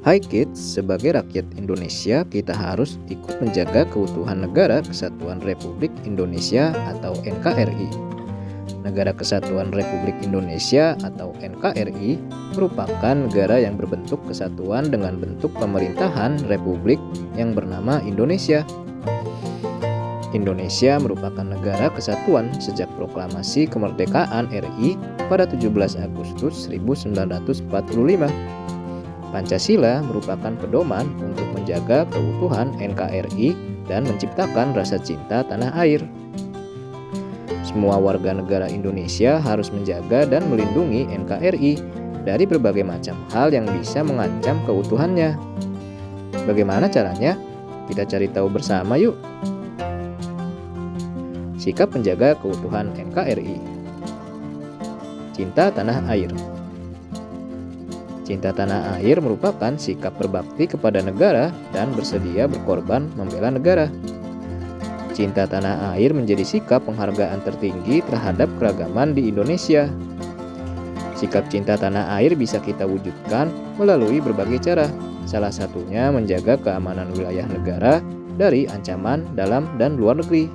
Hai kids, sebagai rakyat Indonesia kita harus ikut menjaga keutuhan Negara Kesatuan Republik Indonesia atau NKRI. Negara Kesatuan Republik Indonesia atau NKRI merupakan negara yang berbentuk kesatuan dengan bentuk pemerintahan republik yang bernama Indonesia. Indonesia merupakan negara kesatuan sejak proklamasi kemerdekaan RI pada 17 Agustus 1945. Pancasila merupakan pedoman untuk menjaga keutuhan NKRI dan menciptakan rasa cinta tanah air. Semua warga negara Indonesia harus menjaga dan melindungi NKRI dari berbagai macam hal yang bisa mengancam keutuhannya. Bagaimana caranya? Kita cari tahu bersama yuk. Sikap menjaga keutuhan NKRI. Cinta tanah air. Cinta tanah air merupakan sikap berbakti kepada negara dan bersedia berkorban membela negara. Cinta tanah air menjadi sikap penghargaan tertinggi terhadap keragaman di Indonesia. Sikap cinta tanah air bisa kita wujudkan melalui berbagai cara. Salah satunya menjaga keamanan wilayah negara dari ancaman dalam dan luar negeri.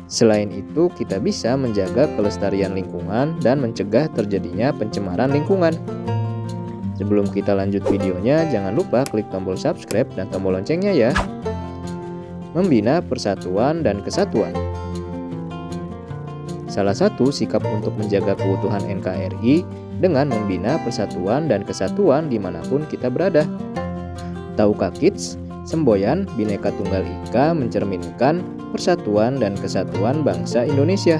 Selain itu, kita bisa menjaga kelestarian lingkungan dan mencegah terjadinya pencemaran lingkungan. Sebelum kita lanjut videonya, jangan lupa klik tombol subscribe dan tombol loncengnya ya. Membina persatuan dan kesatuan. Salah satu sikap untuk menjaga keutuhan NKRI dengan membina persatuan dan kesatuan dimanapun kita berada. Tahukah kids, semboyan Bhinneka Tunggal Ika mencerminkan persatuan dan kesatuan bangsa Indonesia.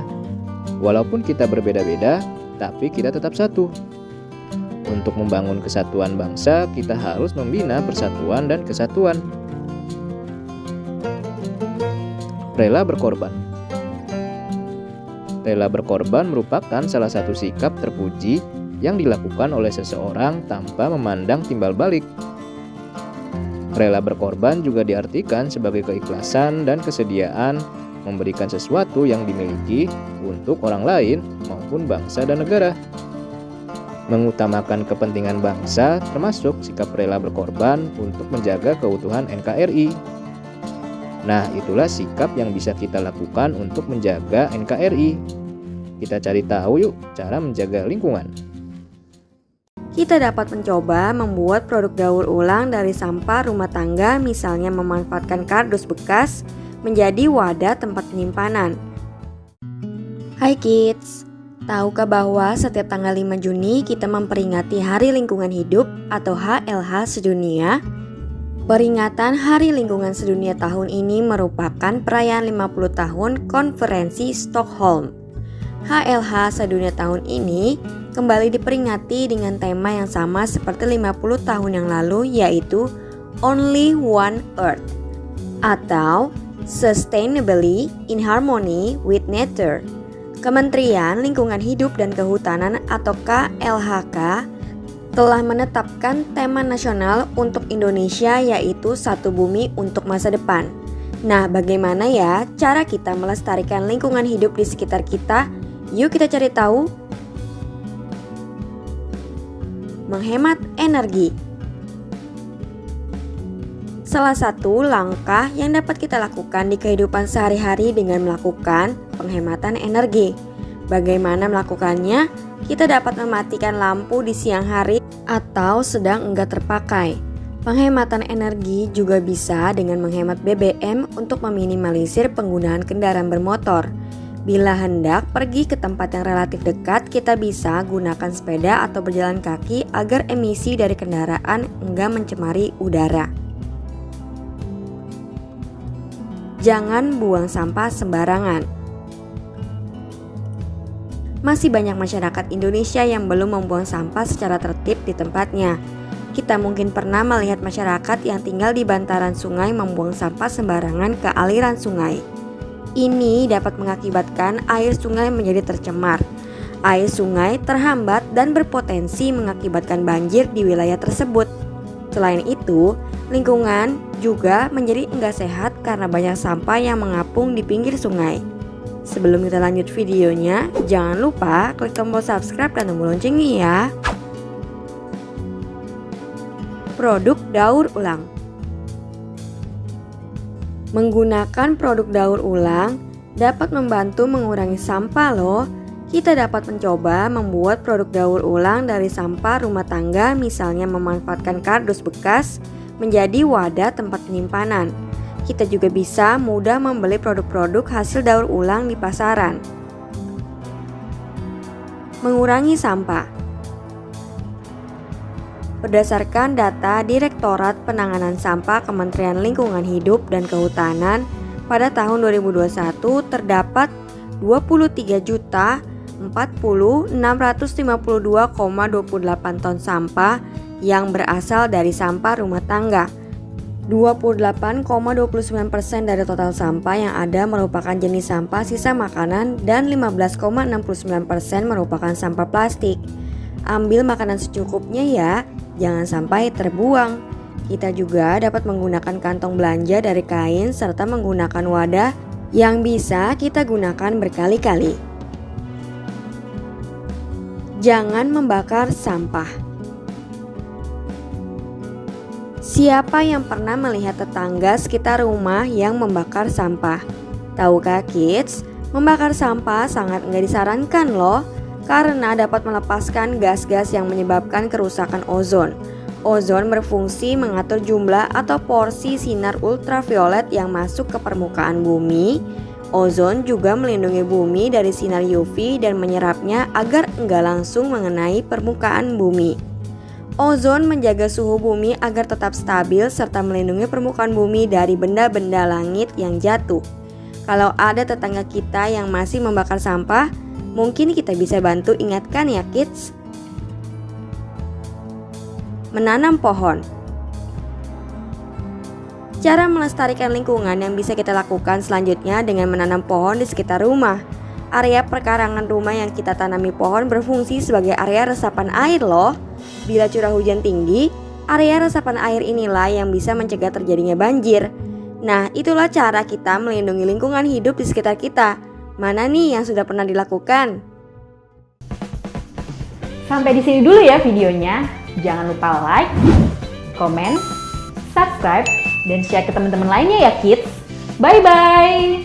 Walaupun kita berbeda-beda, tapi kita tetap satu. Untuk membangun kesatuan bangsa, kita harus membina persatuan dan kesatuan. Rela berkorban. Rela berkorban merupakan salah satu sikap terpuji yang dilakukan oleh seseorang tanpa memandang timbal balik. Rela berkorban juga diartikan sebagai keikhlasan dan kesediaan memberikan sesuatu yang dimiliki untuk orang lain maupun bangsa dan negara. Mengutamakan kepentingan bangsa termasuk sikap rela berkorban untuk menjaga keutuhan NKRI. Nah, itulah sikap yang bisa kita lakukan untuk menjaga NKRI. Kita cari tahu yuk cara menjaga lingkungan. Kita dapat mencoba membuat produk daur ulang dari sampah rumah tangga, misalnya memanfaatkan kardus bekas menjadi wadah tempat penyimpanan. Hai kids, tahukah bahwa setiap tanggal 5 Juni kita memperingati Hari Lingkungan Hidup atau HLH sedunia? Peringatan Hari Lingkungan Sedunia tahun ini merupakan perayaan 50 tahun Konferensi Stockholm. HLH sedunia tahun ini kembali diperingati dengan tema yang sama seperti 50 tahun yang lalu, yaitu Only One Earth atau Sustainably in Harmony with Nature. Kementerian Lingkungan Hidup dan Kehutanan atau KLHK telah menetapkan tema nasional untuk Indonesia, yaitu Satu Bumi untuk Masa Depan. Nah, bagaimana ya cara kita melestarikan lingkungan hidup di sekitar kita? Yuk kita cari tahu. Menghemat energi. Salah satu langkah yang dapat kita lakukan di kehidupan sehari-hari dengan melakukan penghematan energi. Bagaimana melakukannya? Kita dapat mematikan lampu di siang hari atau sedang enggak terpakai. Penghematan energi juga bisa dengan menghemat BBM untuk meminimalisir penggunaan kendaraan bermotor. Bila hendak pergi ke tempat yang relatif dekat, kita bisa gunakan sepeda atau berjalan kaki agar emisi dari kendaraan enggak mencemari udara. Jangan buang sampah sembarangan. Masih banyak masyarakat Indonesia yang belum membuang sampah secara tertib di tempatnya. Kita mungkin pernah melihat masyarakat yang tinggal di bantaran sungai membuang sampah sembarangan ke aliran sungai. Ini dapat mengakibatkan air sungai menjadi tercemar. Air sungai terhambat dan berpotensi mengakibatkan banjir di wilayah tersebut. Selain itu, lingkungan juga menjadi enggak sehat karena banyak sampah yang mengapung di pinggir sungai. Sebelum kita lanjut videonya, jangan lupa klik tombol subscribe dan tombol loncengnya ya. Produk daur ulang. Menggunakan produk daur ulang dapat membantu mengurangi sampah loh. Kita dapat mencoba membuat produk daur ulang dari sampah rumah tangga, misalnya memanfaatkan kardus bekas menjadi wadah tempat penyimpanan. Kita juga bisa mudah membeli produk-produk hasil daur ulang di pasaran. Mengurangi sampah. Berdasarkan data Direktorat Penanganan Sampah Kementerian Lingkungan Hidup dan Kehutanan, pada tahun 2021 terdapat 23.040.652,28 ton sampah yang berasal dari sampah rumah tangga. 28,29% dari total sampah yang ada merupakan jenis sampah sisa makanan dan 15,69% merupakan sampah plastik. Ambil makanan secukupnya ya, jangan sampai terbuang. Kita juga dapat menggunakan kantong belanja dari kain serta menggunakan wadah yang bisa kita gunakan berkali-kali. Jangan membakar sampah. Siapa yang pernah melihat tetangga sekitar rumah yang membakar sampah? Tahukah kids, membakar sampah sangat nggak disarankan loh, karena dapat melepaskan gas-gas yang menyebabkan kerusakan ozon. Ozon berfungsi mengatur jumlah atau porsi sinar ultraviolet yang masuk ke permukaan bumi. Ozon juga melindungi bumi dari sinar UV dan menyerapnya agar enggak langsung mengenai permukaan bumi. Ozon menjaga suhu bumi agar tetap stabil serta melindungi permukaan bumi dari benda-benda langit yang jatuh. Kalau ada tetangga kita yang masih membakar sampah, mungkin kita bisa bantu ingatkan ya kids. Menanam pohon. Cara melestarikan lingkungan yang bisa kita lakukan selanjutnya dengan menanam pohon di sekitar rumah. Area perkarangan rumah yang kita tanami pohon berfungsi sebagai area resapan air loh. Bila curah hujan tinggi, area resapan air inilah yang bisa mencegah terjadinya banjir. Nah, itulah cara kita melindungi lingkungan hidup di sekitar kita. Mana nih yang sudah pernah dilakukan? Sampai di sini dulu ya videonya. Jangan lupa like, komen, subscribe, dan share ke teman-teman lainnya ya kids. Bye-bye!